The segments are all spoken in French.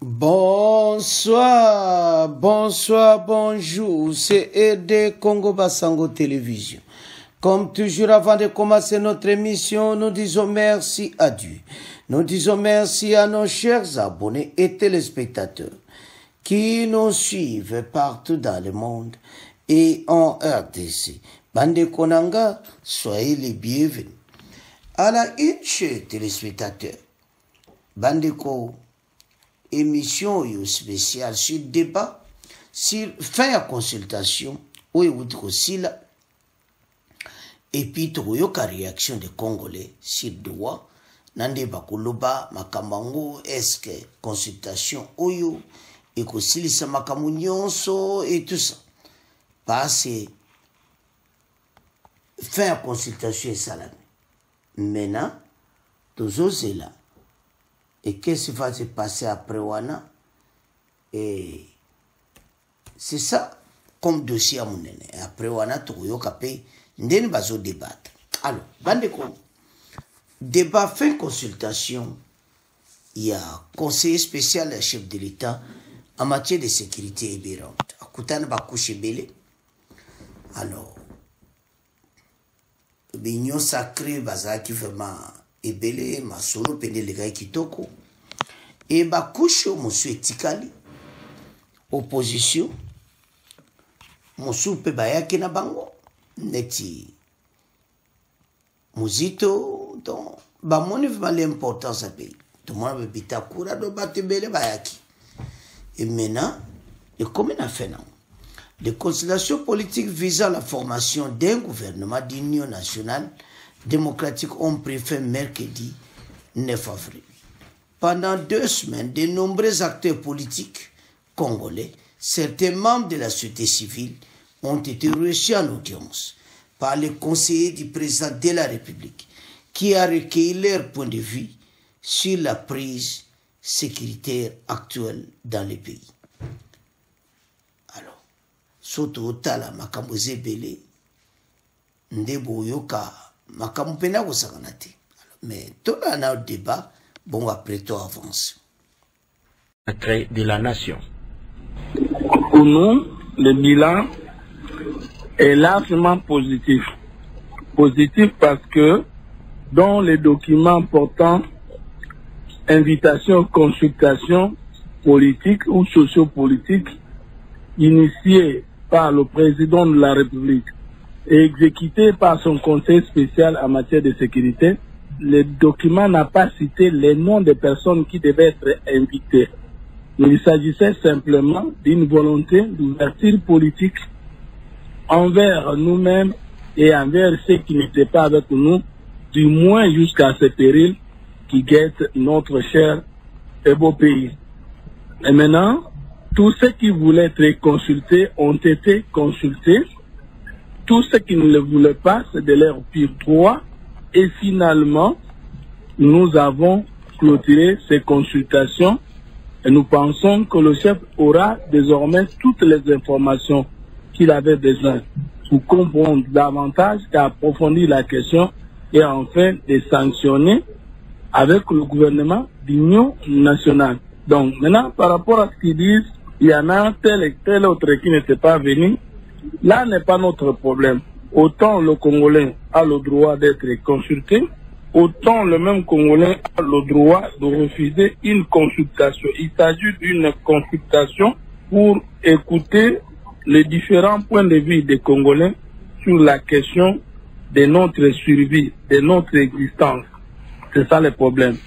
Bonsoir, bonsoir, bonjour, c'est ED Congo Basango Télévision. Comme toujours, avant de commencer notre émission, nous disons merci à Dieu. Nous disons merci à nos chers abonnés et téléspectateurs qui nous suivent partout dans le monde et en RDC. Bande Konanga, soyez les bienvenus. À la une, chers téléspectateurs, Bandeko, émission spéciale sur débat, sur fin à consultation, où il y a aussi là, et puis il y a une réaction des Congolais sur droit, nande bakuluba, makamango, est-ce que consultation, oyo, et aussi les makamunionso et tout ça. Passé, fin à consultation et salami. Maintenant, tous osés là. Et qu'est-ce qui va se passer après Wana? Et c'est ça comme dossier à mon aîné. Après Wana, tu vas capter, n'en bazo débattre. Alors, bandeko, débat fin consultation, il y a conseiller spécial à chef de l'État en matière de sécurité ébérante. À Koutane Bakouche Belé. Alors, l'union sacrée, Bazaki vraiment. Ebele masolo pende lega kitoko et bakusho musu etikali opposition musu pe bayaki na bango neti muzito donc ba moni vraiment l'importance à pays tout le monde bita kura do batebele bayaki et maintenant et comme on a fait non les consultations politiques visant la formation d'un gouvernement d'union nationale démocratiques ont pris fin mercredi 9 avril. Pendant 2 semaines, de nombreux acteurs politiques congolais, certains membres de la société civile, ont été reçus en audience par les conseillers du président de la République, qui a recueilli leur point de vue sur la prise sécuritaire actuelle dans le pays. Alors, surtout au Tala Makamboze Belé, Ndebo Yoka, mais tout le débat, bon après tout avance. De la nation. Pour nous, le bilan est largement positif. Positif parce que dans les documents portant invitation, consultation politique ou sociopolitique initiée par le président de la République et exécuté par son conseil spécial en matière de sécurité, le document n'a pas cité les noms des personnes qui devaient être invitées. Il s'agissait simplement d'une volonté d'ouverture politique envers nous-mêmes et envers ceux qui n'étaient pas avec nous, du moins jusqu'à ce péril qui guette notre cher et beau pays. Et maintenant, tous ceux qui voulaient être consultés ont été consultés. Tous ceux qui ne le voulaient pas, c'est de leur pire droit. Et finalement, nous avons clôturé ces consultations et nous pensons que le chef aura désormais toutes les informations qu'il avait besoin pour comprendre davantage et approfondir la question et enfin de sanctionner avec le gouvernement d'union nationale. Donc maintenant, par rapport à ce qu'ils disent, il y en a tel et tel autre qui n'était pas venu. Là n'est pas notre problème. Autant le Congolais a le droit d'être consulté, autant le même Congolais a le droit de refuser une consultation. Il s'agit d'une consultation pour écouter les différents points de vue des Congolais sur la question de notre survie, de notre existence. C'est ça le problème.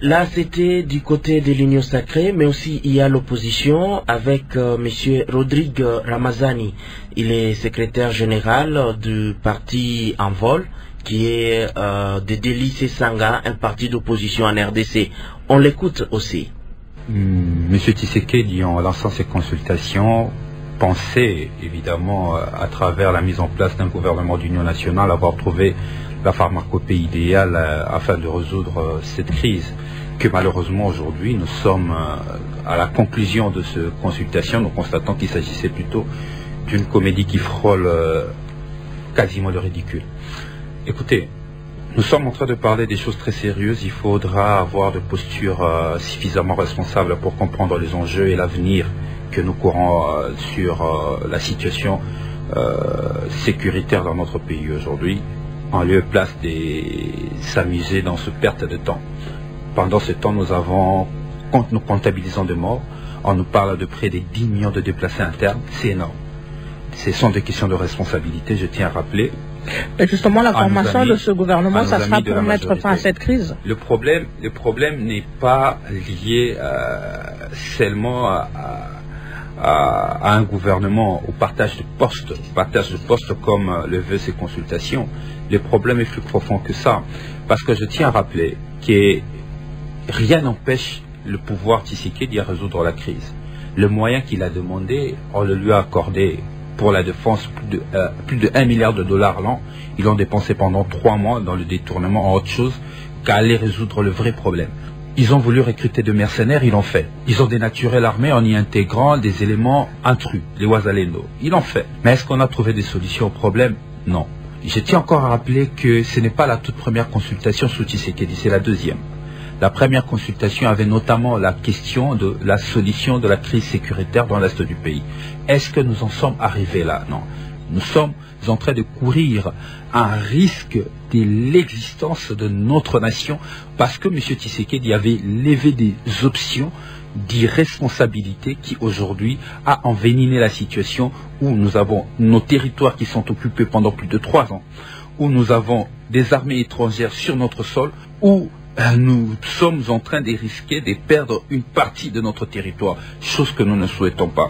Là, c'était du côté de l'Union sacrée, mais aussi il y a l'opposition avec M. Rodrigue Ramazani. Il est secrétaire général du parti En Vol, qui est de Délice Sanga, un parti d'opposition en RDC. On l'écoute aussi. M. Tshisekedi, en lançant ses consultations, pensait évidemment, à travers la mise en place d'un gouvernement d'union nationale, avoir trouvé la pharmacopée idéale afin de résoudre cette crise. Que malheureusement aujourd'hui nous sommes à la conclusion de cette consultation, nous constatons qu'il s'agissait plutôt d'une comédie qui frôle quasiment le ridicule. Écoutez, Nous sommes en train de parler des choses très sérieuses. Il faudra avoir de postures suffisamment responsables pour comprendre les enjeux et l'avenir que nous courons sur la situation sécuritaire dans notre pays aujourd'hui, en lieu et place de s'amuser dans ce perte de temps. Pendant ce temps, nous comptabilisons de morts. On nous parle de près de 10 millions de déplacés internes. C'est énorme. Ce sont des questions de responsabilité, je tiens à rappeler. Et justement, la formation de ce gouvernement, ça sera pour mettre fin à cette crise. Le problème n'est pas lié seulement à un gouvernement, au partage de postes comme le veut ces consultations. Le problème est plus profond que ça. Parce que je tiens à rappeler que rien n'empêche le pouvoir Tshisekedi à résoudre la crise. Le moyen qu'il a demandé, on le lui a accordé. Pour la défense, plus de 1 milliard de dollars l'an. Ils l'ont dépensé pendant 3 mois dans le détournement en autre chose qu'à aller résoudre le vrai problème. Ils ont voulu recruter de mercenaires, ils l'ont fait. Ils ont dénaturé l'armée en y intégrant des éléments intrus, les Wazalendo. Ils l'ont fait. Mais est-ce qu'on a trouvé des solutions au problème? Non. Je tiens encore à rappeler que ce n'est pas la toute première consultation sous Tshisekedi, c'est la deuxième. La première consultation avait notamment la question de la solution de la crise sécuritaire dans l'est du pays. Est-ce que nous en sommes arrivés là? Non. Nous sommes en train de courir un risque de l'existence de notre nation parce que M. Tshisekedi avait levé des options d'irresponsabilité qui aujourd'hui a enveniné la situation où nous avons nos territoires qui sont occupés pendant plus de 3 ans, où nous avons des armées étrangères sur notre sol, où nous sommes en train de risquer de perdre une partie de notre territoire, chose que nous ne souhaitons pas.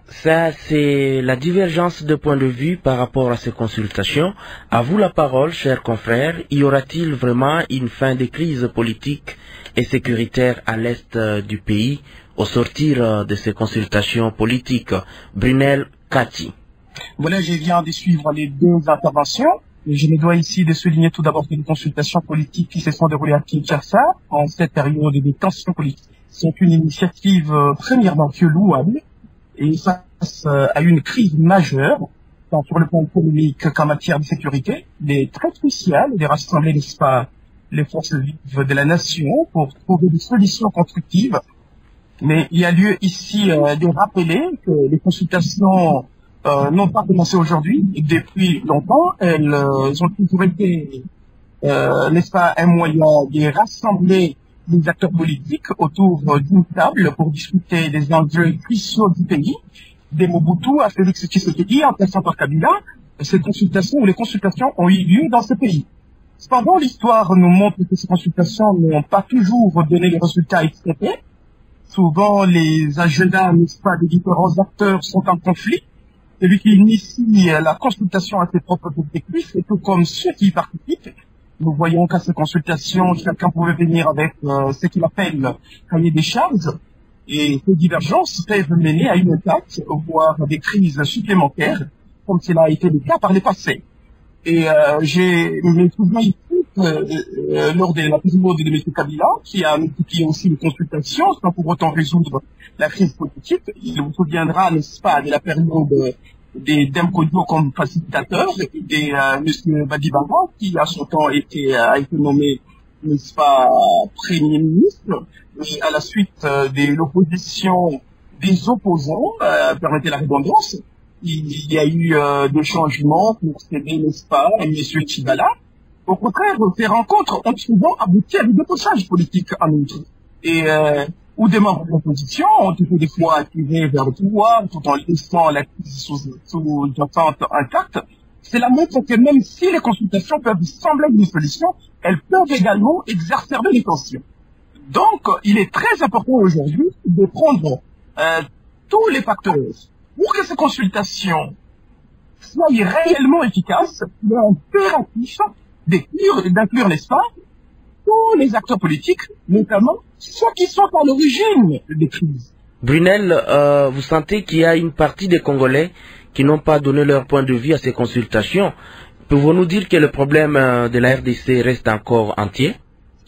Ça, c'est la divergence de point de vue par rapport à ces consultations. À vous la parole, chers confrères. Y aura-t-il vraiment une fin des crises politiques et sécuritaires à l'est du pays au sortir de ces consultations politiques? Brunel Kati. Voilà, je viens de suivre les 2 interventions. Je me dois ici de souligner tout d'abord que les consultations politiques qui se sont déroulées à Kinshasa en cette période de tensions politiques sont une initiative premièrement que louable et face à une crise majeure, tant sur le plan économique qu'en matière de sécurité. Il est très crucial de rassembler, n'est-ce pas, les forces vives de la nation pour trouver des solutions constructives. Mais il y a lieu ici de rappeler que les consultations n'ont pas commencé aujourd'hui. Depuis longtemps, elles ont toujours été, n'est-ce pas, un moyen de rassembler les acteurs politiques autour d'une table pour discuter des enjeux cruciaux du pays. Des Mobutu à Félix Tshisekedi en passant par Kabila, ces consultations ou les consultations ont eu lieu dans ce pays. Cependant, l'histoire nous montre que ces consultations n'ont pas toujours donné les résultats escomptés. Souvent, les agendas, n'est-ce pas, des différents acteurs sont en conflit. Celui qui initie la consultation à ses propres objectifs, et tout comme ceux qui y participent. Nous voyons qu'à ces consultations, chacun pouvait venir avec ce qu'il appelle cahier des charges, et ces divergences peuvent mener à une attaque, voire des crises supplémentaires, comme cela a été le cas par le passé. Et j'ai me souviens ici lors de la période de M. Kabila, qui a multiplié aussi les consultations, sans pour autant résoudre la crise politique. Il vous souviendra, n'est-ce pas, de la période des Demkodio comme facilitateur, et M. Badibanga, qui à son temps a été nommé, n'est-ce pas, Premier ministre, et à la suite de l'opposition des opposants, permettez la redondance, il y a eu des changements pour céder, n'est-ce pas, à M. Tchibala. Au contraire, ces rencontres ont souvent abouti à des déposages politiques en outre. Et où des membres de l'opposition ont été des fois attirés vers le pouvoir tout en laissant la crise sous-jacente intacte. Cela montre que même si les consultations peuvent sembler une solution, elles peuvent également exacerber les tensions. Donc, il est très important aujourd'hui de prendre tous les facteurs pour que ces consultations soient réellement efficaces. Il est impératif d'inclure, n'est-ce pas, tous les acteurs politiques, notamment ceux qui sont à l'origine des crises. Brunel, vous sentez qu'il y a une partie des Congolais qui n'ont pas donné leur point de vue à ces consultations. Pouvons-nous dire que le problème de la RDC reste encore entier?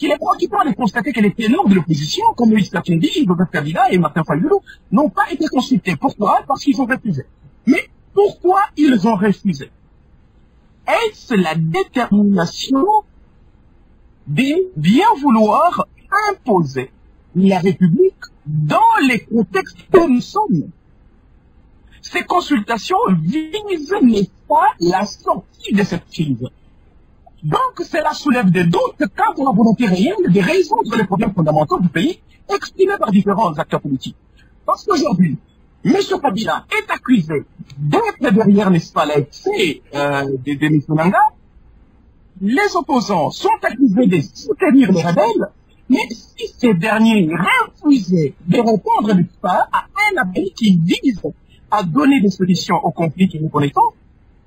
Il est préoccupant de constater que les ténors de l'opposition, comme Moïse Katumbi, Joseph Kabila et Martin Fayulu, n'ont pas été consultés. Pourquoi? Parce qu'ils ont refusé. Mais pourquoi ils ont refusé? Est-ce la détermination de bien vouloir imposer la République dans les contextes que nous sommes. Ces consultations visent, n'est-ce pas, la sortie de cette crise. Donc, cela soulève des doutes quant à la volonté réelle de résoudre les problèmes fondamentaux du pays exprimés par différents acteurs politiques. Parce qu'aujourd'hui, M. Kabila est accusé d'être derrière, n'est-ce pas, l'excès de M. Nanga. Les opposants sont accusés de soutenir les rebelles, mais si ces derniers refusaient de répondre, n'est-ce pas, à un appel qui vise à donner des solutions aux conflits que nous connaissons,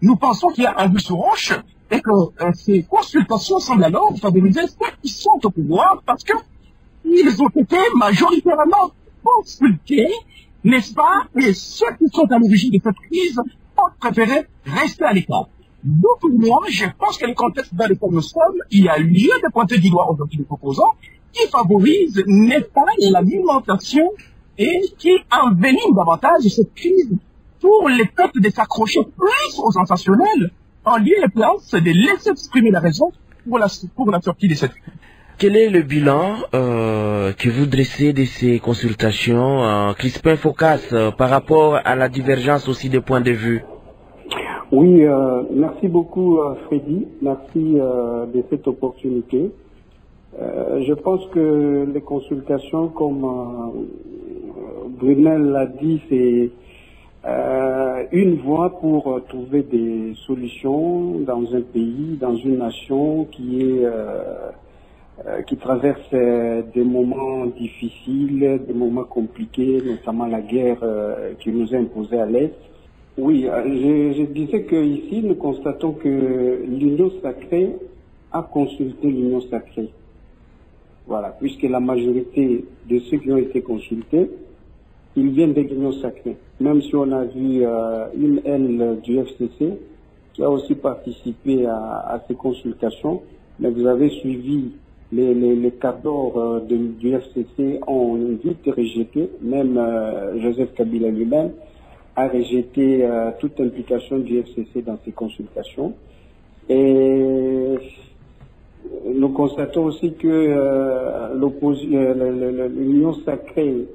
nous pensons qu'il y a un but sur roche et que ces consultations semblent alors favoriser ceux qui sont au pouvoir parce que ils ont été majoritairement consultés, n'est-ce pas, et ceux qui sont à l'origine de cette crise ont préféré rester à l'écart. Donc pour moi, je pense que le contexte dans lequel nous sommes, il y a lieu de pointer du doigt aujourd'hui les opposants qui favorisent, n'est-ce pas, l'alimentation et qui envenime davantage cette crise pour les peuples de s'accrocher plus aux sensationnels en lieu et place de laisser exprimer la raison pour la sortie de cette crise. Quel est le bilan que vous dressez de ces consultations, Crispin Phocas, par rapport à la divergence aussi des points de vue? Oui, merci beaucoup Freddy, merci de cette opportunité. Je pense que les consultations, comme Brunel l'a dit, c'est une voie pour trouver des solutions dans un pays, dans une nation qui traverse des moments difficiles, des moments compliqués, notamment la guerre qui nous a imposée à l'Est. Oui, je disais qu'ici, nous constatons que l'Union sacrée a consulté l'Union sacrée. Voilà, puisque la majorité de ceux qui ont été consultés, ils viennent de l'Union sacrée. Même si on a vu une aile du FCC qui a aussi participé à ces consultations, mais vous avez suivi les cadres du FCC ont vite rejeté, même Joseph Kabila lui-même a rejeté toute implication du FCC dans ces consultations. Et nous constatons aussi que l'Union sacrée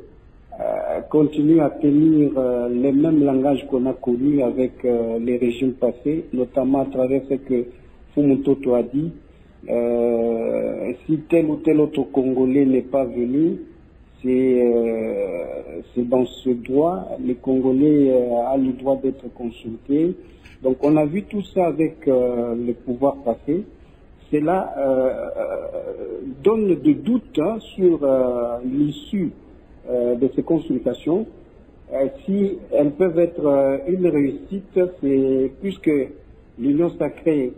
continue à tenir les mêmes langages qu'on a connus avec les régimes passés, notamment à travers ce que Fumutoto a dit. Si tel ou tel autre Congolais n'est pas venu, c'est dans ce droit, les Congolais ont le droit d'être consultés. Donc on a vu tout ça avec le pouvoir passé. Cela donne des doutes sur l'issue de ces consultations. Si elles peuvent être une réussite, c'est puisque l'Union sacrée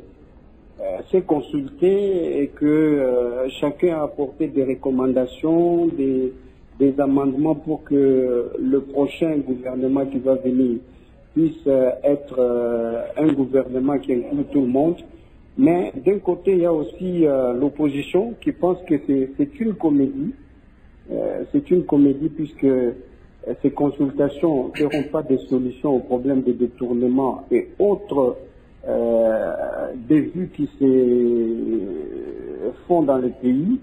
s'est consultée et que chacun a apporté des recommandations, des amendements pour que le prochain gouvernement qui va venir puisse être un gouvernement qui inclut tout le monde. Mais d'un côté, il y a aussi l'opposition qui pense que c'est une comédie. C'est une comédie puisque ces consultations ne feront pas des solutions aux problèmes de détournement et autres des vues qui se font dans le pays.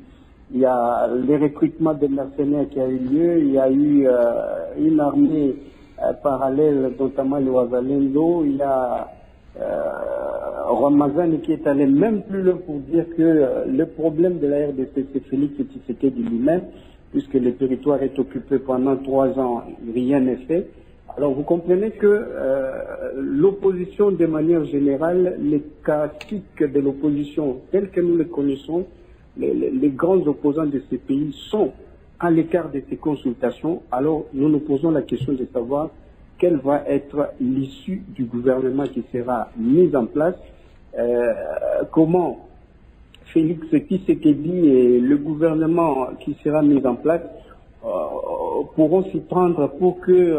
Il y a les recrutements des mercenaires qui a eu lieu, il y a eu une armée parallèle, notamment le Wazalendo, il y a Ramazani qui est allé même plus loin pour dire que le problème de la RDC, c'est Félix Tshisekedi lui-même, puisque le territoire est occupé pendant 3 ans, rien n'est fait. Alors vous comprenez que l'opposition, de manière générale, les caractéristiques de l'opposition telles que nous les connaissons, les grands opposants de ces pays sont à l'écart de ces consultations. Alors nous nous posons la question de savoir quelle va être l'issue du gouvernement qui sera mis en place, comment Félix Tshisekedi et le gouvernement qui sera mis en place pourront s'y prendre pour que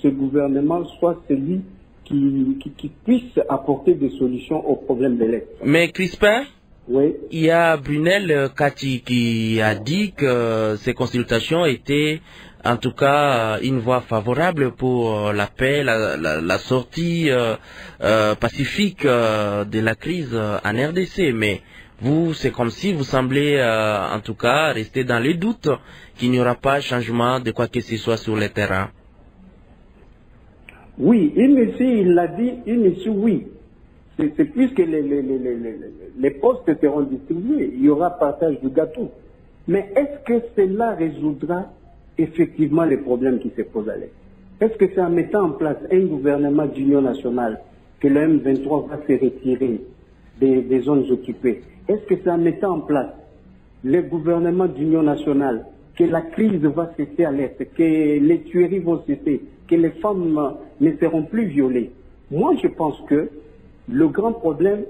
ce gouvernement soit celui qui puisse apporter des solutions aux problèmes de l'Est. Mais Crispin, oui. Il y a Brunel Kati qui a dit que ces consultations étaient en tout cas une voie favorable pour la paix, la sortie pacifique de la crise en RDC. Mais Vous, c'est comme si vous semblez, en tout cas, rester dans les doutes qu'il n'y aura pas changement de quoi que ce soit sur le terrain. Oui, il l'a dit, oui. C'est puisque les postes seront distribués, il y aura partage du gâteau. Mais est-ce que cela résoudra effectivement les problèmes qui se posent à l'Est? Est-ce que c'est en mettant en place un gouvernement d'union nationale que le M23 va se retirer des zones occupées? Est-ce que c'est en mettant en place le gouvernement d'union nationale que la crise va cesser à l'Est, que les tueries vont cesser, que les femmes ne seront plus violées? Moi, je pense que le grand problème,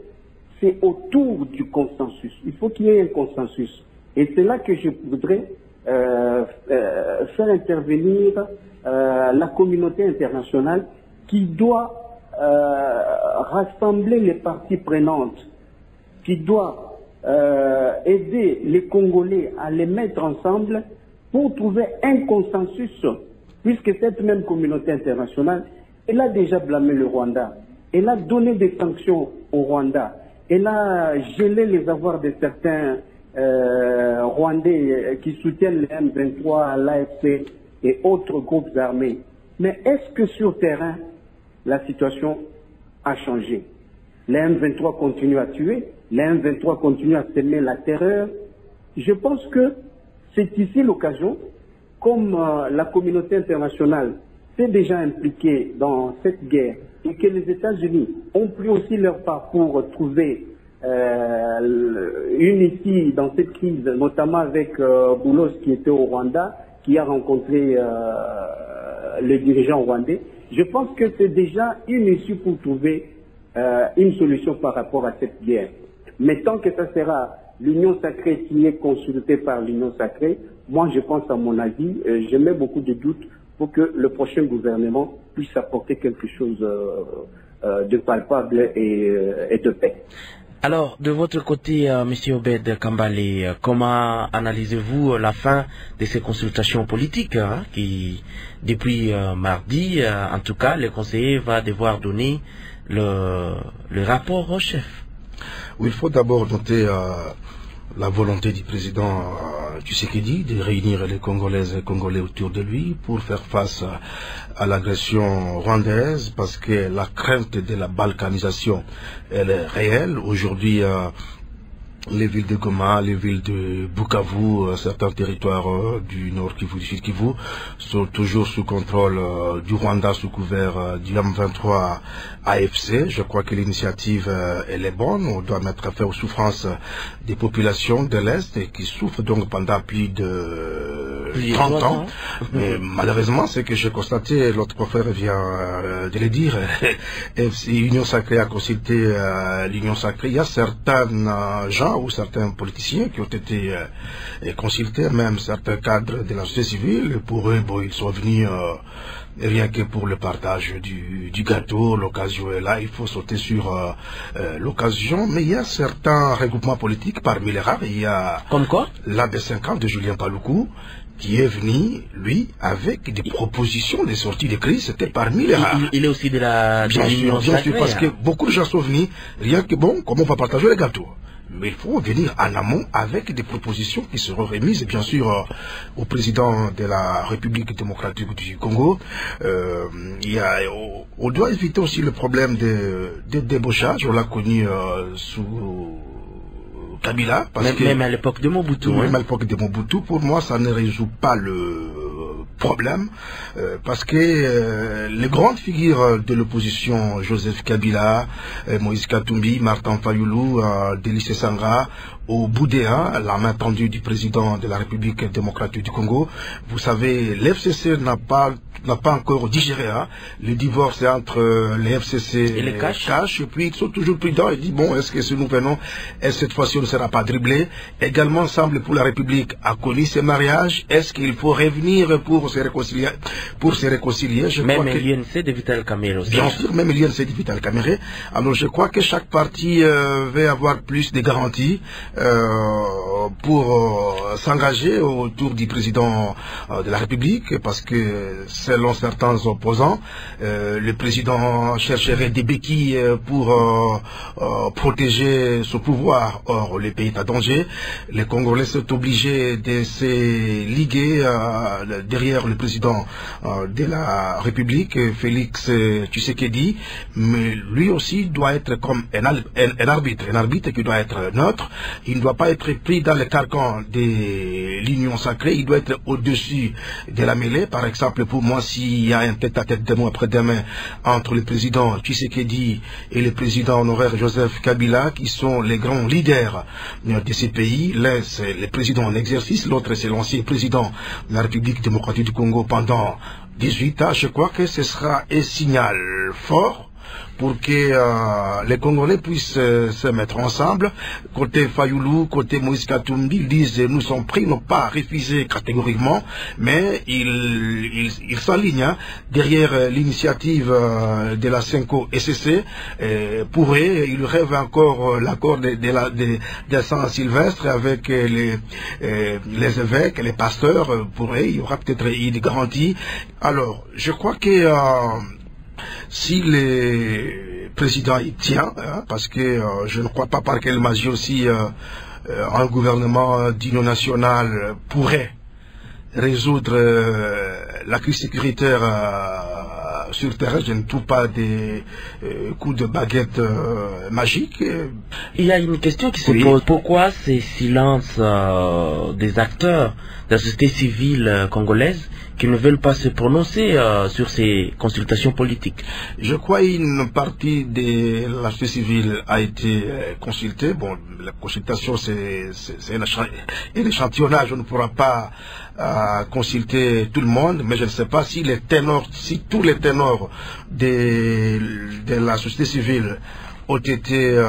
c'est autour du consensus. Il faut qu'il y ait un consensus. Et c'est là que je voudrais faire intervenir la communauté internationale qui doit rassembler les parties prenantes, qui doit aider les Congolais à les mettre ensemble pour trouver un consensus, puisque cette même communauté internationale, elle a déjà blâmé le Rwanda, elle a donné des sanctions au Rwanda, elle a gelé les avoirs de certains Rwandais qui soutiennent le M23, l'AFC et autres groupes armés. Mais est-ce que sur terrain, la situation a changé? Le M23 continue à tuer, le M23 continue à semer la terreur. Je pense que c'est ici l'occasion, comme la communauté internationale s'est déjà impliquée dans cette guerre et que les États-Unis ont pris aussi leur part pour trouver une issue dans cette crise, notamment avec Boulos qui était au Rwanda, qui a rencontré le dirigeant rwandais. Je pense que c'est déjà une issue pour trouver une solution par rapport à cette guerre. Mais tant que ça sera l'Union sacrée qui est consultée par l'Union sacrée, moi je pense, à mon avis, je mets beaucoup de doutes pour que le prochain gouvernement puisse apporter quelque chose de palpable et de paix. Alors, de votre côté, M. Obed Kambale, comment analysez-vous la fin de ces consultations politiques qui, depuis mardi, en tout cas, le conseiller va devoir donner le rapport au chef? Oui, il faut d'abord noter la volonté du président Tshisekedi de réunir les Congolaises et Congolais autour de lui pour faire face à l'agression rwandaise, parce que la crainte de la balkanisation, elle est réelle. Aujourd'hui, les villes de Goma, les villes de Bukavu, certains territoires du Nord Kivu, du Sud Kivu, sont toujours sous contrôle du Rwanda, sous couvert du M23 AFC. Je crois que l'initiative, elle est bonne. On doit mettre fin aux souffrances des populations de l'Est qui souffrent donc pendant plus de 30 ans. Mais malheureusement, ce que j'ai constaté, l'autre confrère vient de le dire, l'Union sacrée a consulté l'Union sacrée. Il y a certains gens ou certains politiciens qui ont été consultés, même certains cadres de la société civile. Pour eux, bon, ils sont venus rien que pour le partage du gâteau. L'occasion est là, il faut sauter sur l'occasion. Mais il y a certains regroupements politiques, parmi les rares, il y a comme quoi l'AB50 de Julien Paluku, qui est venu, lui, avec des propositions de sortie de crise. C'était parmi les rares. Il est aussi de la bien sûr, parce que beaucoup de gens sont venus, rien que bon, comment on va partager les gâteaux. Mais il faut venir en amont avec des propositions qui seront remises, bien sûr, au président de la République démocratique du Congo. On doit éviter aussi le problème de débauchage. On l'a connu sous Kabila. Même à l'époque de Mobutu. Même à l'époque de Mobutu, pour moi, ça ne résout pas le problème, parce que les grandes figures de l'opposition, Joseph Kabila, Moïse Katumbi, Martin Fayulu, Délice Sangra, au Boudéa, la main tendue du président de la République démocratique du Congo. Vous savez, l'FCC n'a pas encore digéré le divorce entre les FCC et les cash, et puis ils sont toujours prudents et disent, bon, est-ce que si nous venons, et cette fois-ci on ne sera pas dribblé. Également, semble pour la République a connu ces mariages, est-ce qu'il faut revenir pour se réconcilier? Même l'INC de Vital Kamerhe aussi. Bien sûr, même l'INC de Vital Kamerhe. Alors je crois que chaque parti va avoir plus de garanties pour s'engager autour du président de la République, parce que c'est selon certains opposants. Le président chercherait des béquilles pour protéger son pouvoir. Or, le pays est en danger. Les Congolais sont obligés de se liguer derrière le président de la République, Félix Tshisekedi, mais lui aussi doit être comme un arbitre qui doit être neutre. Il ne doit pas être pris dans le carcan de l'union sacrée, il doit être au-dessus de la mêlée. Par exemple, pour moi, s'il y a un tête-à-tête demain après-demain entre le président Tshisekedi et le président honoraire Joseph Kabila, qui sont les grands leaders de ces pays, l'un c'est le président en exercice, l'autre c'est l'ancien président de la République démocratique du Congo pendant 18 ans, je crois que ce sera un signal fort pour que les Congolais puissent se mettre ensemble. Côté Fayoulou, côté Moïse Katumbi, ils disent nous sommes prêts, n'ont pas refusé catégoriquement, mais ils s'alignent derrière l'initiative de la Senko SCC. Pour eux, ils rêvent encore l'accord de Saint-Sylvestre avec les évêques, les pasteurs. Pour eux, il y aura peut-être une garantie. Alors, je crois que si le président y tient, parce que je ne crois pas par quelle magie aussi un gouvernement d'union nationale pourrait résoudre la crise sécuritaire sur terrain, je ne trouve pas des coups de baguette magiques. Il y a une question qui se pose. Pourquoi ces silences des acteurs de la société civile congolaise qui ne veulent pas se prononcer sur ces consultations politiques? Je crois qu'une partie de la société civile a été consultée. Bon, la consultation, c'est un échantillonnage. On ne pourra pas consulter tout le monde, mais je ne sais pas si les ténors, si tous les ténors de la société civile ont été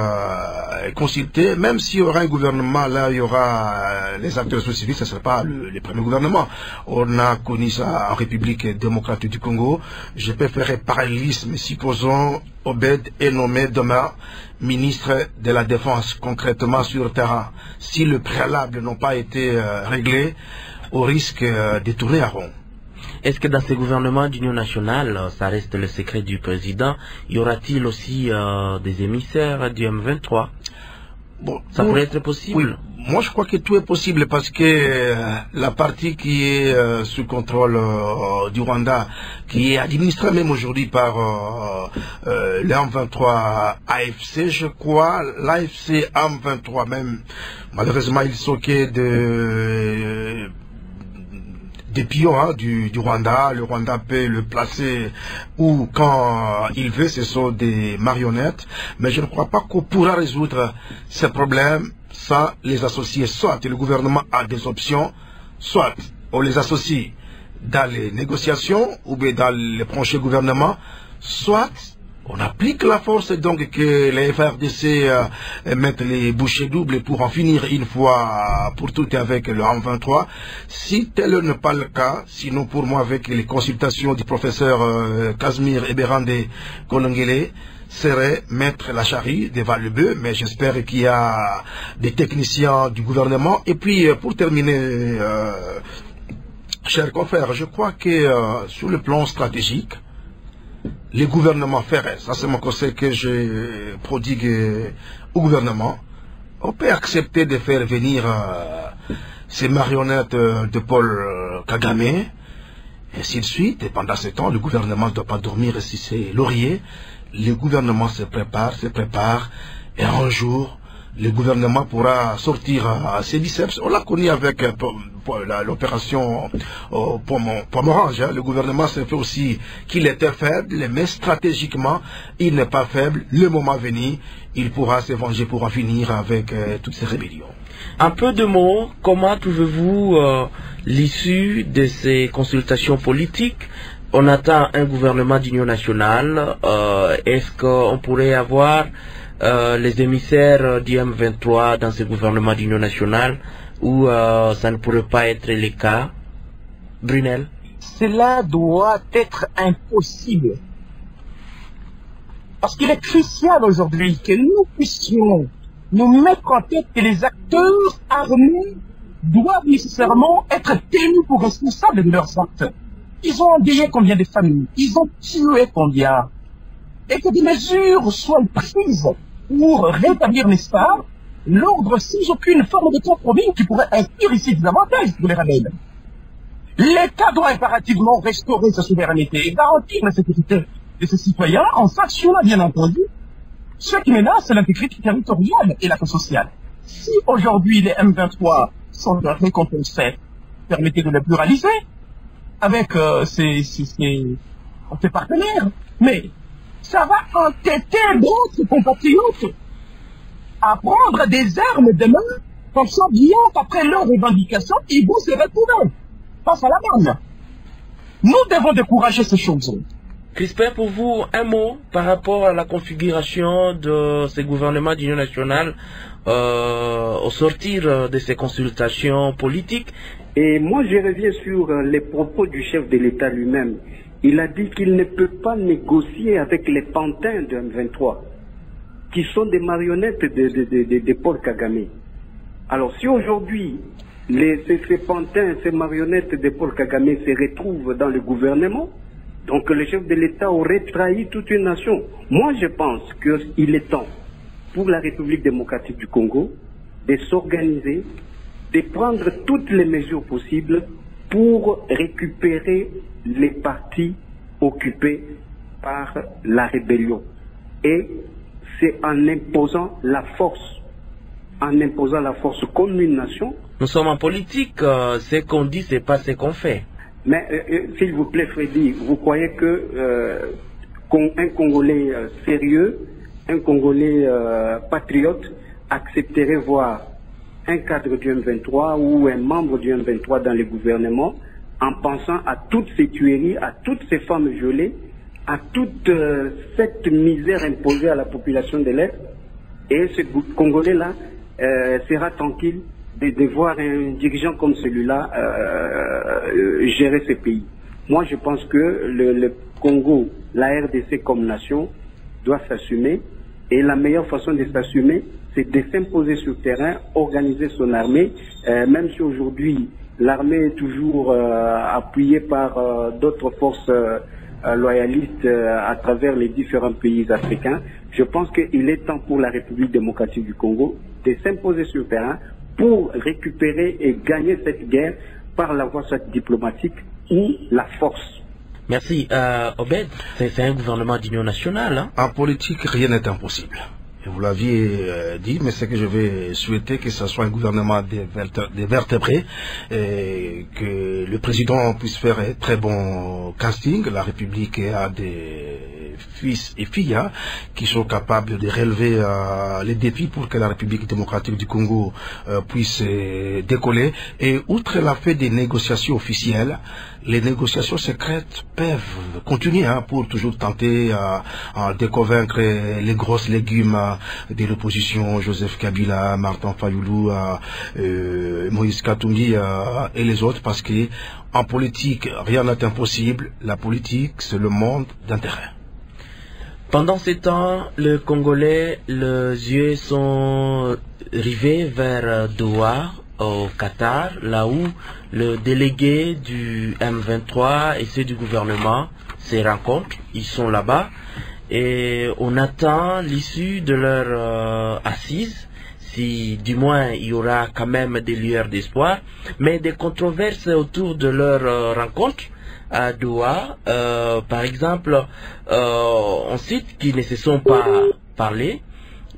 consultés, même s'il y aura un gouvernement, là il y aura les acteurs de la société civile, ce ne sera pas le premier gouvernement. On a connu ça en République démocratique du Congo. Je peux faire un parallélisme, supposons Obed est nommé demain ministre de la Défense, concrètement sur le terrain. Si le préalable n'ont pas été réglé, au risque de tourner à rond. Est-ce que dans ces gouvernements d'union nationale, ça reste le secret du président, y aura-t-il aussi des émissaires du M23? Bon, ça pourrait être possible? Oui, moi je crois que tout est possible parce que la partie qui est sous contrôle du Rwanda, qui est administrée même aujourd'hui par le M23 AFC, je crois, l'AFC M23 même, malheureusement ils sont des pions du Rwanda. Le Rwanda peut le placer où, quand il veut, ce sont des marionnettes. Mais je ne crois pas qu'on pourra résoudre ces problèmes sans les associer. Soit le gouvernement a des options, soit on les associe dans les négociations ou bien dans les prochains gouvernements, soit on applique la force, donc que les FRDC mettent les bouchées doubles pour en finir une fois pour toutes avec le M23. Si tel n'est pas le cas, sinon pour moi avec les consultations du professeur Casimir Eberande Kolongele, serait mettre la charrue devant le bœuf, mais j'espère qu'il y a des techniciens du gouvernement. Et puis pour terminer, chers confrères, je crois que sur le plan stratégique, les gouvernements feraient, ça c'est mon conseil que je prodigue au gouvernement, on peut accepter de faire venir ces marionnettes de Paul Kagame, et ainsi de suite, et pendant ce temps, le gouvernement ne doit pas dormir si c'est laurier, le gouvernement se prépare, et un jour, le gouvernement pourra sortir ses biceps. On l'a connu avec l'opération Pomorange. Le gouvernement s'est fait aussi qu'il était faible, mais stratégiquement, il n'est pas faible. Le moment venu, il pourra se venger pour en finir avec toutes ces rébellions. Un peu de mots, comment trouvez-vous l'issue de ces consultations politiques? On attend un gouvernement d'union nationale. Est-ce qu'on pourrait avoir les émissaires du M23 dans ce gouvernement d'union nationale ou ça ne pourrait pas être le cas? Brunel? Cela doit être impossible. Parce qu'il est crucial aujourd'hui que nous puissions nous mettre en tête que les acteurs armés doivent nécessairement être tenus pour responsables de leurs actes. Ils ont endeuillé combien de familles? Ils ont tué combien? Et que des mesures soient prises pour rétablir, n'est-ce pas, l'ordre sans aucune forme de compromis qui pourrait inclure ici des avantages pour les rebelles. L'État doit impérativement restaurer sa souveraineté et garantir la sécurité de ses citoyens en sanctionnant, bien entendu, ceux qui menacent l'intégrité territoriale et la paix sociale. Si aujourd'hui les M23 sont récompensés, permettez de les pluraliser avec ses partenaires, mais ça va entêter d'autres compatriotes à prendre des armes demain, pensant bien qu'après leur revendication, ils vont se retrouver face à la bande. Nous devons décourager ces choses. Crispin, pour vous, un mot par rapport à la configuration de ces gouvernements d'union nationale au sortir de ces consultations politiques. Et moi, je reviens sur les propos du chef de l'État lui-même. Il a dit qu'il ne peut pas négocier avec les pantins de M23, qui sont des marionnettes de Paul Kagame. Alors, si aujourd'hui, ces pantins, ces marionnettes de Paul Kagame se retrouvent dans le gouvernement, donc le chef de l'État aurait trahi toute une nation. Moi, je pense qu'il est temps pour la République démocratique du Congo de s'organiser, de prendre toutes les mesures possibles pour récupérer les partis occupés par la rébellion. Et c'est en imposant la force comme une nation. Nous sommes en politique, ce qu'on dit, c'est pas ce qu'on fait. Mais s'il vous plaît, Freddy, vous croyez que un Congolais sérieux, un Congolais patriote accepterait voir un cadre du M23 ou un membre du M23 dans les gouvernements en pensant à toutes ces tueries, à toutes ces femmes violées, à toute cette misère imposée à la population de l'Est? Et ce Congolais-là sera tranquille de voir un dirigeant comme celui-là gérer ce pays. Moi, je pense que le Congo, la RDC comme nation, doit s'assumer. Et la meilleure façon de s'assumer, c'est de s'imposer sur le terrain, organiser son armée, même si aujourd'hui l'armée est toujours appuyée par d'autres forces loyalistes à travers les différents pays africains. Je pense qu'il est temps pour la République démocratique du Congo de s'imposer sur le terrain pour récupérer et gagner cette guerre par la voie diplomatique ou la force. Merci. Obed, c'est un gouvernement d'union nationale. Hein? En politique, rien n'est impossible. Et vous l'aviez dit, mais c'est que je vais souhaiter que ce soit un gouvernement des vertébrés et que le président puisse faire un très bon casting. La République a des fils et filles qui sont capables de relever les défis pour que la République démocratique du Congo puisse décoller. Et outre la fait des négociations officielles, les négociations secrètes peuvent continuer pour toujours tenter de convaincre les grosses légumes de l'opposition, Joseph Kabila, Martin Fayoulou, Moïse Katumbi et les autres, parce que en politique, rien n'est impossible. La politique, c'est le monde d'intérêt. Pendant ces temps, les Congolais, les yeux sont rivés vers Doha, au Qatar, là où le délégué du M23 et ceux du gouvernement se rencontrent. Ils sont là-bas et on attend l'issue de leur assise, si du moins il y aura quand même des lueurs d'espoir, mais des controverses autour de leur rencontre à Doha. Par exemple, on cite qu'ils ne se sont pas parlé,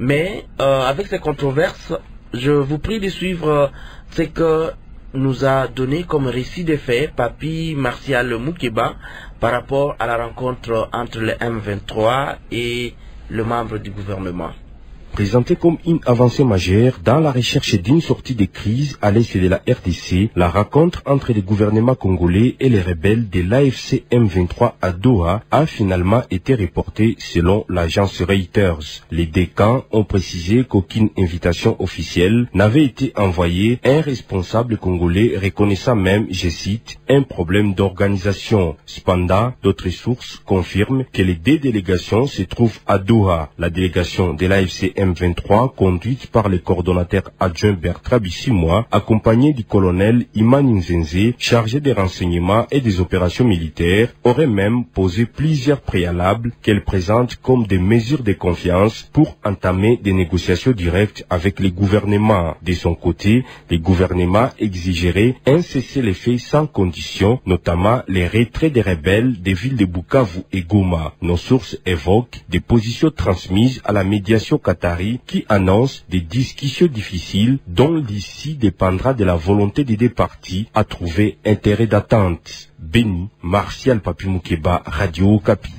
mais avec ces controverses, je vous prie de suivre ce que nous a donné comme récit des faits Papi Martial Moukeba par rapport à la rencontre entre le M23 et le membre du gouvernement. Présenté comme une avancée majeure dans la recherche d'une sortie de crise à l'est de la RDC, la rencontre entre le gouvernement congolais et les rebelles de l'AFC M23 à Doha a finalement été reportée selon l'agence Reuters. Les deux camps ont précisé qu'aucune invitation officielle n'avait été envoyée, un responsable congolais reconnaissant même, je cite, un problème d'organisation. Cependant, d'autres sources confirment que les deux délégations se trouvent à Doha. La délégation de l'AFC M23 conduite par le coordonnateur adjoint Bertrand Bissimois, accompagné du colonel Imani Nzenze, chargé des renseignements et des opérations militaires, aurait même posé plusieurs préalables qu'elle présente comme des mesures de confiance pour entamer des négociations directes avec les gouvernements. De son côté, les gouvernements exigeraient un cessez-le-feu sans condition, notamment les retraits des rebelles des villes de Bukavu et Goma. Nos sources évoquent des positions transmises à la médiation qatari qui annonce des discussions difficiles dont l'issue dépendra de la volonté des deux parties à trouver un terrain d'attente. Béni, Martial Papi Moukeba, Radio Okapi.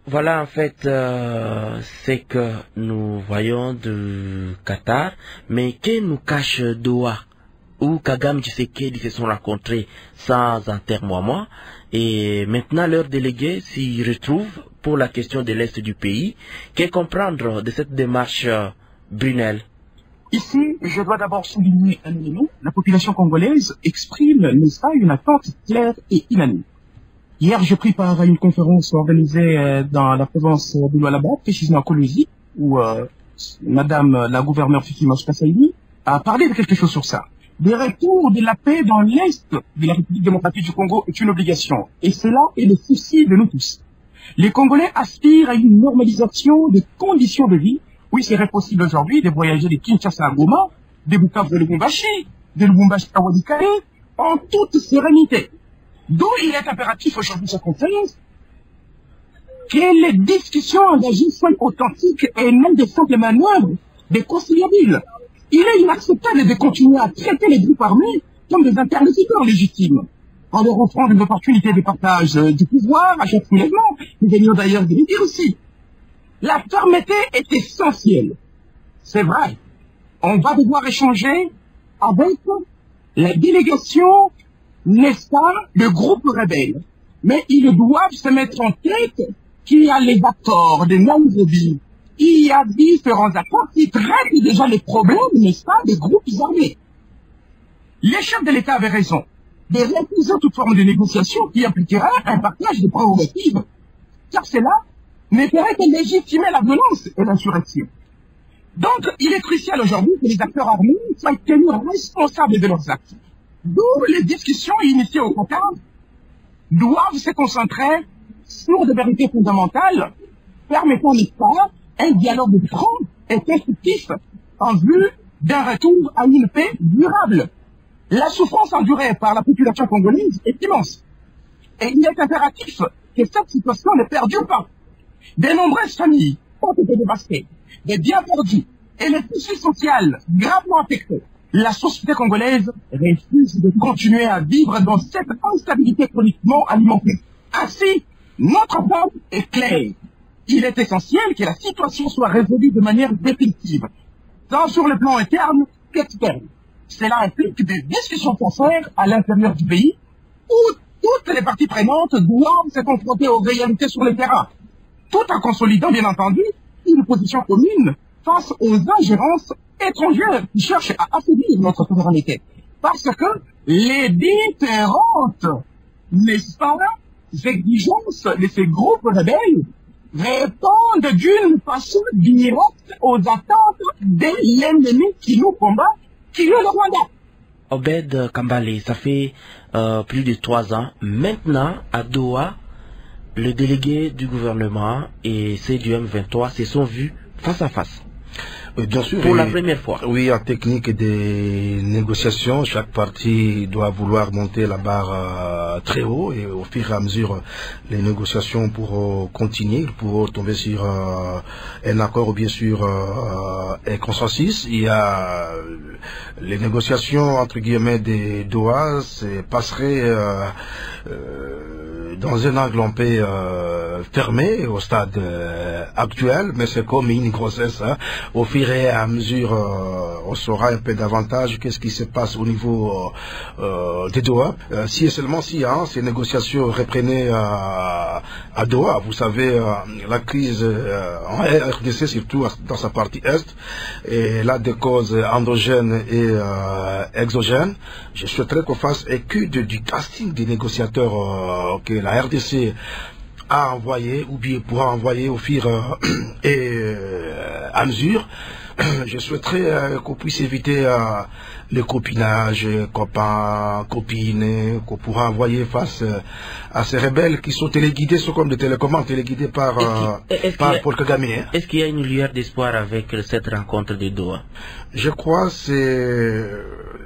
Voilà en fait ce que nous voyons du Qatar, mais que nous cache Doha, où Kagame Tshisekedi se sont rencontrés sans atermoiement, et maintenant leurs délégués s'y retrouvent pour la question de l'Est du pays. Que comprendre de cette démarche, Brunel? Ici, je dois d'abord souligner un élément. La population congolaise exprime, n'est-ce pas, une attente claire et unanime. Hier, j'ai pris part à une conférence organisée dans la province de Lualaba, précisément à Kolwezi, où Madame la gouverneure Fikima Spassaïni a parlé de quelque chose sur ça. Le retour de la paix dans l'Est de la République démocratique du Congo est une obligation. Et cela est le souci de nous tous. Les Congolais aspirent à une normalisation des conditions de vie. Oui, il serait possible aujourd'hui de voyager de Kinshasa à Goma, de Bukavu à Lubumbashi, de Lubumbashi à Walikale, en toute sérénité. D'où il est impératif aujourd'hui cette conférence que les discussions engagées soient authentiques et non des simples manœuvres, des conciliables. Il est inacceptable de continuer à traiter les groupes armés comme des interlocuteurs légitimes, en leur offrant des opportunités de partage du pouvoir à chaque soulèvement. Nous venions d'ailleurs de le dire aussi. La fermeté est essentielle. C'est vrai. On va devoir échanger avec la délégation, n'est-ce pas, le groupe rebelle. Mais ils doivent se mettre en tête qu'il y a les accords de Nairobi. Il y a différents accords qui traitent déjà les problèmes, n'est-ce pas, des groupes armés. Les chefs de l'État avaient raison de refuser toute forme de négociation qui impliquerait un partage de prérogatives, car cela ne ferait que légitimer la violence et l'insurrection. Donc, il est crucial aujourd'hui que les acteurs armés soient tenus responsables de leurs actes. D'où les discussions initiées au Qatar doivent se concentrer sur des vérités fondamentales permettant, n'est-ce pas, un dialogue franc et constructif en vue d'un retour à une paix durable. La souffrance endurée par la population congolaise est immense. Et il est impératif que cette situation ne perdure pas. De nombreuses familles ont été dévastées, des biens perdus et le tissu social gravement affecté. La société congolaise refuse de continuer à vivre dans cette instabilité chroniquement alimentée. Ainsi, notre appel est clair. Il est essentiel que la situation soit résolue de manière définitive, tant sur le plan interne qu'externe. Cela implique des discussions sincères à l'intérieur du pays, où toutes les parties prenantes doivent se confronter aux réalités sur le terrain, tout en consolidant, bien entendu, une position commune face aux ingérences étrangères qui cherchent à affaiblir notre souveraineté. Parce que les différentes, n'est-ce pas, exigences de ces groupes rebelles répondent d'une façon directe aux attentes de l'ennemi qui nous combat, qui est le Rwanda. Obed Kambale, ça fait plus de 3 ans. Maintenant, à Doha, le délégué du gouvernement et ceux du M23 se sont vus face à face. Bien sûr, pour la première fois. Oui, en technique des négociations, chaque partie doit vouloir monter la barre très haut et au fur et à mesure, les négociations pourront continuer, pourront tomber sur un accord ou bien sûr un consensus. Il y a les négociations entre guillemets des Doha, passerait dans un angle en paix fermé au stade actuel, mais c'est comme une grossesse. Hein. Au fur et à mesure, on saura un peu davantage qu'est-ce qui se passe au niveau des Doha. Si et seulement si ces négociations reprenaient à Doha, vous savez, la crise en RDC, surtout dans sa partie Est, et là des causes endogènes et exogènes, je souhaiterais qu'on fasse étude du casting des négociateurs que la RDC à envoyer, ou bien pourra envoyer au fur et à mesure. Je souhaiterais qu'on puisse éviter le copinage, copains, copines, qu'on pourra envoyer face à ces rebelles qui sont téléguidés, sont comme des télécommandes, téléguidés par Paul Kagame. Est-ce qu'il y a une lueur d'espoir avec cette rencontre de Doha? Je crois que c'est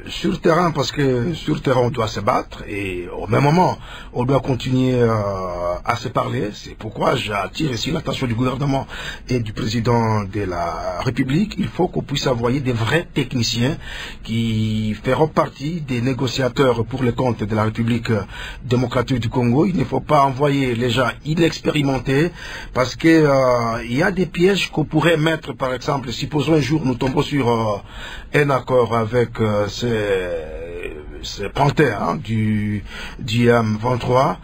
sur terrain, parce que sur terrain on doit se battre et au même moment on doit continuer à se parler. C'est pourquoi j'attire ici l'attention du gouvernement et du président de la République. Il faut qu'on puisse envoyer des vrais techniciens qui feront partie des négociateurs pour le compte de la République démocratique du Congo. Il ne faut pas envoyer les gens inexpérimentés, parce que il y a des pièges qu'on pourrait mettre. Par exemple, supposons un jour nous tombons sur un accord avec ces panthères du M23,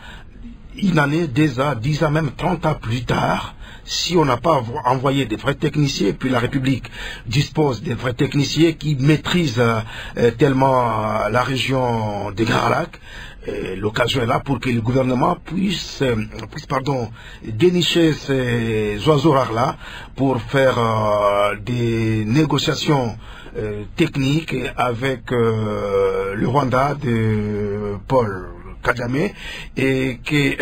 une année, 2 ans, 10 ans, même 30 ans plus tard, si on n'a pas envoyé des vrais techniciens, puis la République dispose des vrais techniciens qui maîtrisent tellement la région des Grands Lacs, l'occasion est là pour que le gouvernement puisse dénicher ces oiseaux rares-là pour faire des négociations techniques avec le Rwanda de Paul Kagame, et que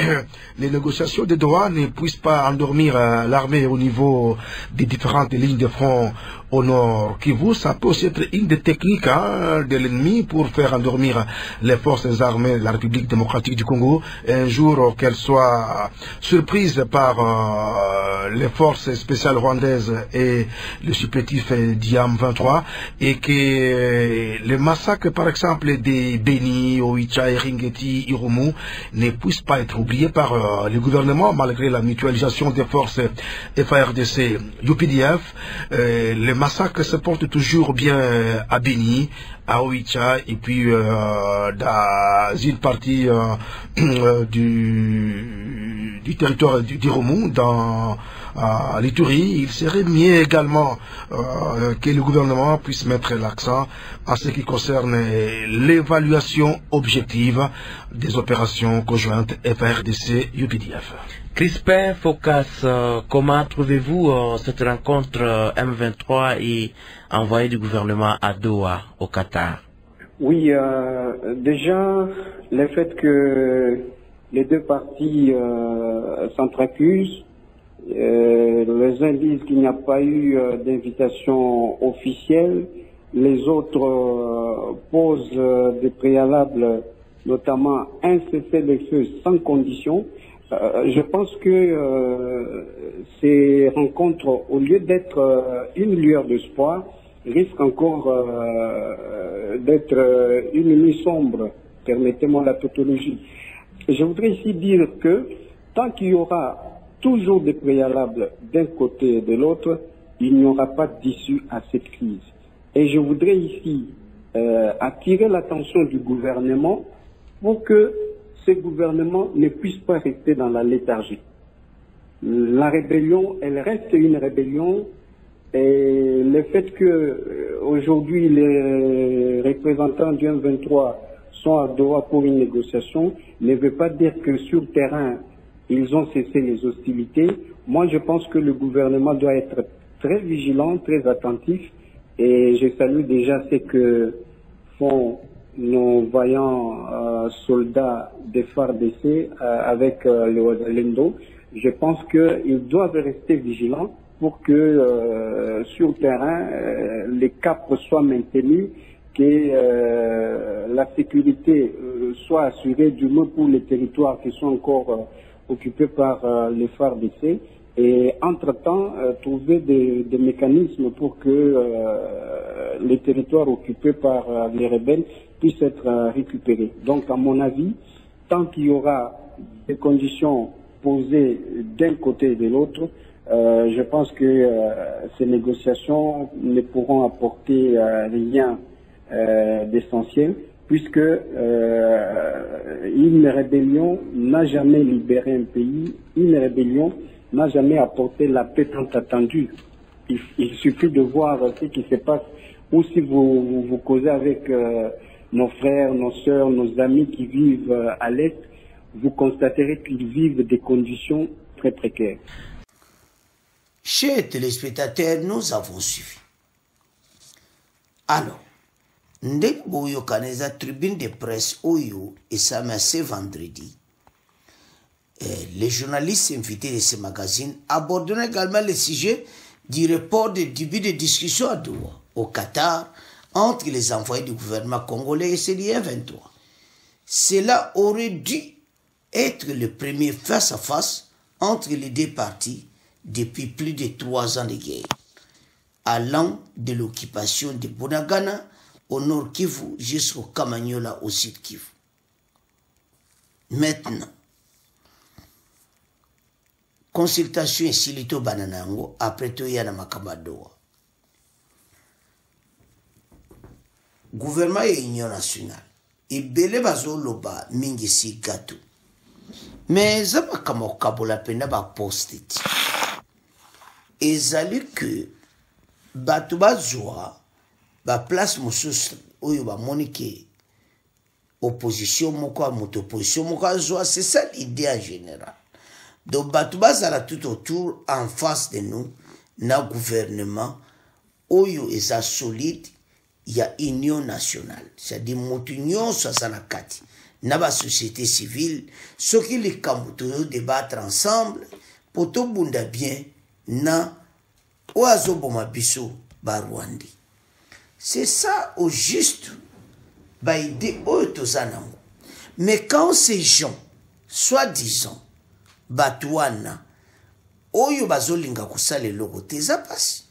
les négociations de Doha ne puissent pas endormir l'armée au niveau des différentes lignes de front au nord Kivu. Ça peut aussi être une des techniques de l'ennemi pour faire endormir les forces armées de la République démocratique du Congo, un jour qu'elles soient surprises par les forces spéciales rwandaises et le supplétif Diam 23, et que les massacres par exemple des Beni, Oicha, Eringeti, Irumu ne puissent pas être oubliés par le gouvernement, malgré la mutualisation des forces FARDC, UPDF. Les massacres se portent toujours bien à Beni, à Oicha, et puis dans une partie du territoire d'Irumu, dans l'Ituri. Il serait mieux également que le gouvernement puisse mettre l'accent en ce qui concerne l'évaluation objective des opérations conjointes FARDC-UPDF. Crispin Phocas, comment trouvez-vous cette rencontre M23 et envoyé du gouvernement à Doha, au Qatar? Oui, déjà, le fait que les deux parties s'entreaccusent, les uns disent qu'il n'y a pas eu d'invitation officielle, les autres posent des préalables, notamment un cessez-le-feu sans condition. Je pense que ces rencontres, au lieu d'être une lueur d'espoir, risquent encore d'être une nuit sombre, permettez-moi la tautologie. Je voudrais ici dire que tant qu'il y aura toujours des préalables d'un côté et de l'autre, il n'y aura pas d'issue à cette crise. Et je voudrais ici attirer l'attention du gouvernement pour que ce gouvernement ne puisse pas rester dans la léthargie. La rébellion, elle reste une rébellion, et le fait que aujourd'hui les représentants du M23 sont à Doha pour une négociation ne veut pas dire que sur le terrain ils ont cessé les hostilités. Moi je pense que le gouvernement doit être très vigilant, très attentif, et je salue déjà ce que font nos vaillants soldats des FARDC avec le Wazalendo. Je pense qu'ils doivent rester vigilants pour que sur le terrain les caps soient maintenus, que la sécurité soit assurée, du moins pour les territoires qui sont encore occupés par les FARDC, et entre-temps trouver des mécanismes pour que les territoires occupés par les rebelles puissent être récupérés. Donc à mon avis, tant qu'il y aura des conditions posées d'un côté et de l'autre, je pense que ces négociations ne pourront apporter rien d'essentiel, puisque une rébellion n'a jamais libéré un pays, une rébellion n'a jamais apporté la paix tant attendue. Il suffit de voir ce qui se passe, ou si vous causez avec nos frères, nos sœurs, nos amis qui vivent à l'Est, vous constaterez qu'ils vivent des conditions très précaires. Chers téléspectateurs, nous avons suivi. Alors, Ndeboyo Kaneza, tribune de presse Oyo et ça ce vendredi. Les journalistes invités de ce magazine aborderont également le sujet du report des débuts de discussion à Doha, au Qatar, entre les envoyés du gouvernement congolais et CEDIA 23. Cela aurait dû être le premier face-à-face entre les deux parties depuis plus de 3 ans de guerre, allant de l'occupation de Bunagana au nord Kivu jusqu'au Kamanyola au sud Kivu. Maintenant, consultation et silito bananango après Toyana Makamadoa. Gouvernement et Union nationale. Et belé bazo loba mingi si gato. Mais zama kama kabola pena ba post-it. Ezali que batu bazwa ba place mosusu oyo ba monike opposition moko a moto opposition moko azwa, c'est ça l'idée en général. Donc batu bazala tout autour en face de nous na gouvernement oyo eza solide. Il y a union nationale, c'est-à-dire motunyon sosanakati, na ba société civile, ce qui les kambutoyo débattre ensemble, pour tout bunda bien, na oazo bomabiso ba Rwandi. C'est ça au juste, ba idée oyotozanango. Mais quand ces gens, soi-disant, batouana, oyo bazolinga kusale logo teza passe.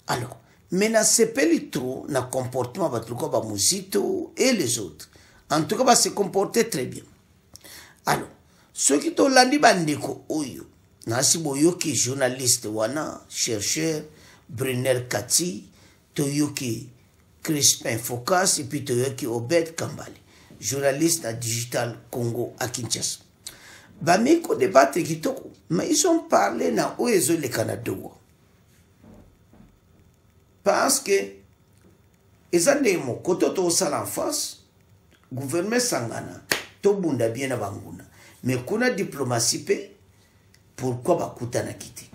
Alors, mais na sepeli trop na comportement batruko ba Muzito et les autres. En tout cas, se comporter très bien. Alors, ceux qui t'ont landi bandeko oyo, na si boyoki journaliste wana, chercheur, Brunel Kati, toyoki Crispin Focas et puis toyoki Obed Kambale, journaliste à Digital Congo à Kinshasa. Bamiko débattre kitoko, mais ils ont parlé na oezo le Canada. Parce que, les années mo koto to sala en face, gouvernement sangana, to bunda bien na banguna. Mais kuna diplomatie pe, pourquoi bakuta na quitté?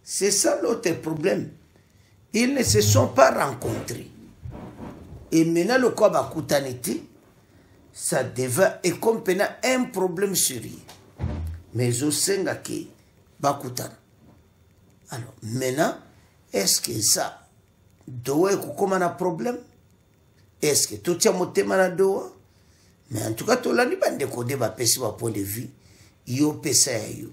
C'est ça l'autre problème. Ils ne se sont pas rencontrés. Et maintenant le quoi bakuta n'était, ça devait et comme un problème sérieux. Mais au senga ke bakuta. Alors maintenant, est-ce que ça doit être comme un problème? Est-ce que tout est monté à doa? Mais en tout cas, tout le monde a décodé un point de vue. Yo pesa yo.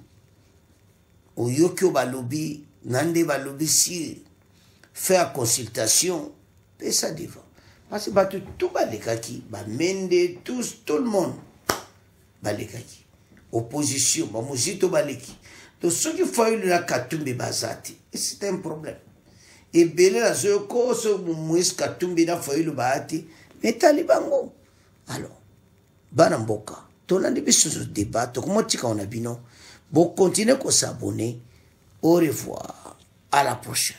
Ou yo ki ba lobby, nande ba lobby si faire consultation, pesa devant. Parce que tout ba lekaki, ba mende tous tout le monde ba lekaki. Opposition, ba Muzito ba leki. Donc ceux qui font la Katumbi bazati, c'est un problème. Et belé la zoko so Moïse Katumbi na foyi le baati, mais talibango. Alors, banamboka, tolandi biso ce débat, comment tika on a bino, bon continuez à s'abonner. Au revoir, à la prochaine.